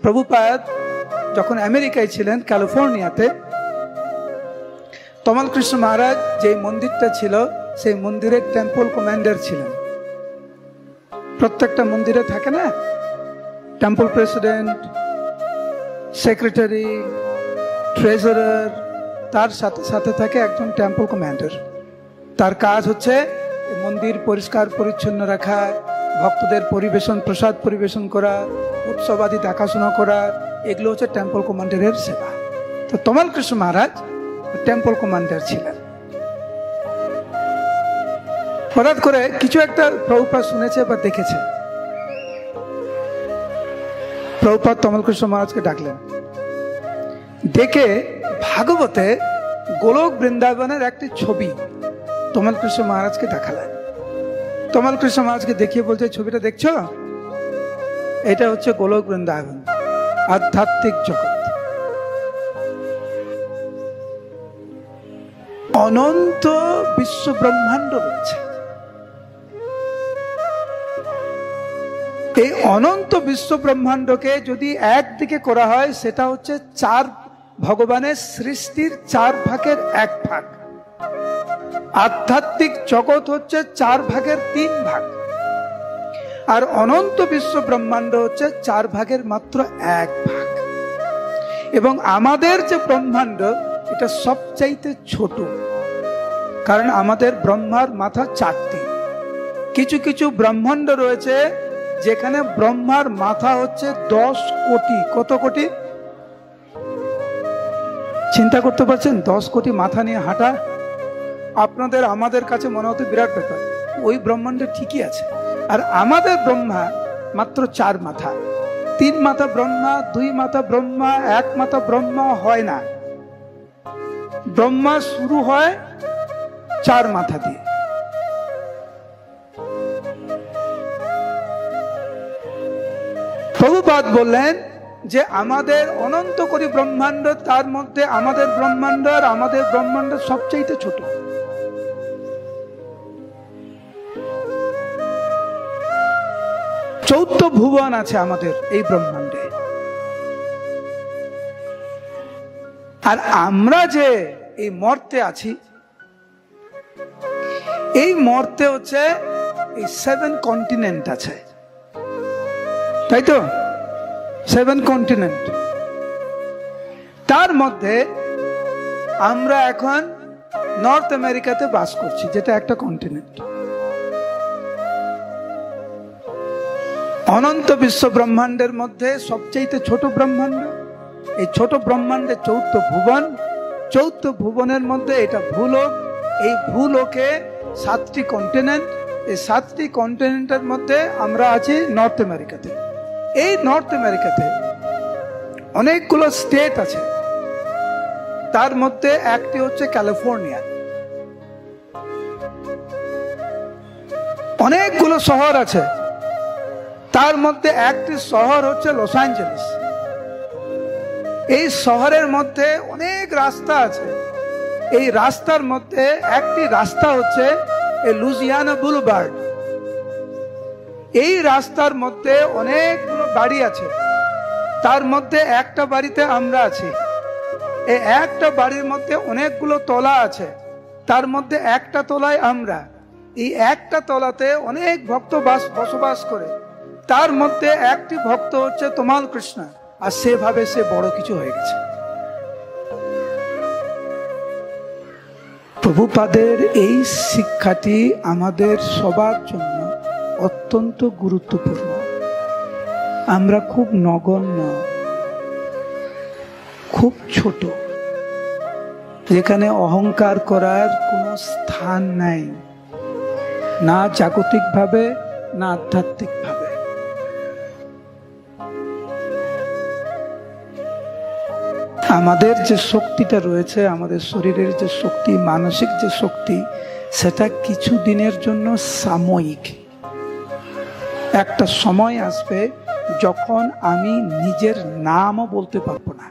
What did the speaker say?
প্রভুপাদ যখন আমেরিকায় ছিলেন, ক্যালিফোর্নিয়াতে, তমাল কৃষ্ণ মহারাজ যে মন্দিরটা ছিল সেই মন্দিরের টেম্পল কমান্ডার ছিলেন। প্রত্যেকটা মন্দিরে থাকে না টেম্পল প্রেসিডেন্ট, সেক্রেটারি, ট্রেজারার, তার সাথে সাথে থাকে একজন টেম্পল কমান্ডার। তার কাজ হচ্ছে মন্দির পরিষ্কার পরিচ্ছন্ন রাখা, ভক্তদের পরিবেশন, প্রসাদ পরিবেশন করা, উৎসব আদি দেখাশোনা করা, এগুলো হচ্ছে টেম্পল কমান্ডারের সেবা। তো তমাল কৃষ্ণ মহারাজ টেম্পল কমান্ডার ছিলেন। হঠাৎ করে কিছু একটা প্রভুপাদ শুনেছে বা দেখেছে। প্রভুপাদ তমাল কৃষ্ণ মহারাজকে ডাকলেন, ডেকে ভাগবতে গোলক বৃন্দাবনের একটি ছবি তমাল কৃষ্ণ মহারাজকে দেখালেন। তমাল কৃষ্ণ মহারাজকে দেখিয়ে বলছে, ছবিটা দেখছো, এটা হচ্ছে গোলক বৃন্দাবন, আধ্যাত্মিক জগৎ। অনন্ত বিশ্ব ব্রহ্মাণ্ড রয়েছে। এই অনন্ত বিশ্ব ব্রহ্মাণ্ডকে যদি একদিকে করা হয়, সেটা হচ্ছে চার ভগবানের সৃষ্টির 4 ভাগের 1 ভাগ। আধ্যাত্মিক জগৎ হচ্ছে 4 ভাগের 3 ভাগ, আর অনন্ত বিশ্ব ব্রহ্মাণ্ড হচ্ছে 4 ভাগের মাত্র 1 ভাগ। এবং আমাদের যে ব্রহ্মাণ্ড, এটা সবচাইতে ছোট, কারণ আমাদের ব্রহ্মার মাথা 4টি। কিছু কিছু ব্রহ্মাণ্ড রয়েছে যেখানে ব্রহ্মার মাথা হচ্ছে 10 কোটি। কত কোটি? চিন্তা করতে পারছেন? 10 কোটি মাথা নিয়ে হাঁটা আপনাদের আমাদের কাছে মনে হতো বিরাট ব্যাপার। ওই ব্রহ্মাণ্ডে ঠিকই আছে। আর আমাদের ব্রহ্মা মাত্র 4 মাথা। 3 মাথা ব্রহ্মা, 2 মাথা ব্রহ্মা, 1 মাথা ব্রহ্মা হয় না। ব্রহ্মা শুরু হয় 4 মাথা দিয়ে। প্রভুপাদ বললেন যে আমাদের অনন্ত কোটি ব্রহ্মাণ্ড, তার মধ্যে আমাদের ব্রহ্মাণ্ড আর আমাদের ব্রহ্মাণ্ড সবচেয়ে ছোট। চৌদ্দ ভুবন আছে আমাদের এই ব্রহ্মাণ্ডে। আর আমরা যে এই মর্তে আছি, এই মর্তে হচ্ছে এই 7 কন্টিনেন্ট আছে, তাই তো? 7 কন্টিনেন্ট। তার মধ্যে আমরা এখন নর্থ আমেরিকাতে বাস করছি, যেটা একটা কন্টিনেন্ট। অনন্ত বিশ্ব ব্রহ্মাণ্ডের মধ্যে সবচেয়ে ছোট ব্রহ্মাণ্ড। এই ছোট ব্রহ্মাণ্ডে 14 ভুবন। 14 ভুবনের মধ্যে এটা ভূলোক। এই ভূলোকে 7টি কন্টিনেন্ট। এই 7টি কন্টিনেন্টের মধ্যে আমরা আছি নর্থ আমেরিকাতে। এই নর্থ আমেরিকাতে অনেকগুলো স্টেট আছে। তার মধ্যে একটি হচ্ছে ক্যালিফোর্নিয়া। অনেকগুলো শহর আছে। তার মধ্যে একটি শহর হচ্ছে লস অ্যাঞ্জেলেস। এই শহরের মধ্যে অনেক রাস্তা আছে। এই রাস্তার মধ্যে একটি রাস্তা হচ্ছে লুজিয়ানা বুলভার্ড। এই রাস্তার মধ্যে অনেকগুলো বাড়ি আছে। তার মধ্যে একটা বাড়িতে আমরা আছি। এই একটা বাড়ির মধ্যে অনেকগুলো তলা আছে। তার মধ্যে একটা তলায় আমরা। এই একটা তলাতে অনেক ভক্ত বসবাস করে। তার মধ্যে একটি ভক্ত হচ্ছে তমাল কৃষ্ণ। আর সেভাবে সে বড় কিছু হয়ে গেছে। প্রভুপাদের এই শিক্ষাটি আমাদের সবার জন্য অত্যন্ত গুরুত্বপূর্ণ। আমরা খুব নগণ্য, খুব ছোট, যেখানে অহংকার করার কোনো স্থান নাই, না জাগতিকভাবে না আধ্যাত্মিকভাবে। আমাদের যে শক্তিটা রয়েছে, আমাদের শরীরের যে শক্তি, মানসিক যে শক্তি, সেটা কিছু দিনের জন্য সাময়িক। একটা সময় আসবে যখন আমি নিজের নামও বলতে পারবো না।